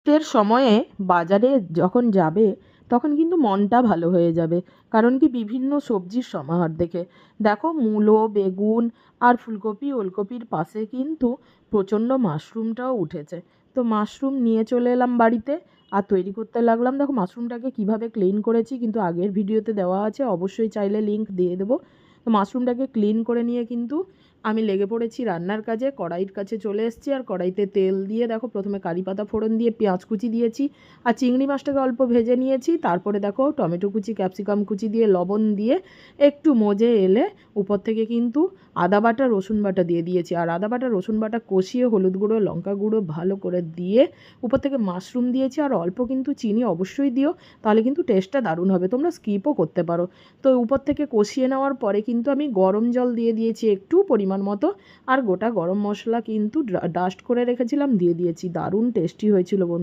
শীতের সময়ে বাজারে যখন যাবে তখন কিন্তু মনটা ভালো হয়ে যাবে, কারণ কি বিভিন্ন সবজির সমাহার দেখে। দেখো, মূলো, বেগুন আর ফুলকপি ওলকপির পাশে কিন্তু প্রচণ্ড মাশরুমটাও উঠেছে। তো মাশরুম নিয়ে চলে এলাম বাড়িতে আর তৈরি করতে লাগলাম। দেখো মাশরুমটাকে কিভাবে ক্লিন করেছি কিন্তু আগের ভিডিওতে দেওয়া আছে, অবশ্যই চাইলে লিংক দিয়ে দেবো। তো মাশরুমটাকে ক্লিন করে নিয়ে কিন্তু আমি লেগে পড়েছি রান্নার কাজে। কড়াইয়ের কাছে চলে এসেছি আর কড়াইতে তেল দিয়ে দেখো প্রথমে কারি পাতা ফোড়ন দিয়ে পেঁয়াজ কুচি দিয়েছি আর চিংড়ি মাছটাকে অল্প ভেজে নিয়েছি। তারপরে দেখো টমেটো কুচি ক্যাপসিকাম কুচি দিয়ে লবণ দিয়ে একটু মজে এলে উপর থেকে কিন্তু আদা বাটা রসুন বাটা দিয়ে দিয়েছি। আর আদা বাটা রসুন বাটা কষিয়ে হলুদ গুঁড়ো লঙ্কা গুঁড়ো ভালো করে দিয়ে উপর থেকে মাশরুম দিয়েছি। আর অল্প কিন্তু চিনি অবশ্যই দিও, তাহলে কিন্তু টেস্টটা দারুণ হবে, তোমরা স্কিপও করতে পারো। তো উপর থেকে কষিয়ে নেওয়ার পরে কিন্তু আমি গরম জল দিয়ে দিয়েছি একটু পরিমাণ মতো, আর গোটা গরম মশলা কিন্তু ডাস্ট করে রেখেছিলাম দিয়ে দিয়েছি। দারুণ টেস্টি হয়েছিল বন্ধু।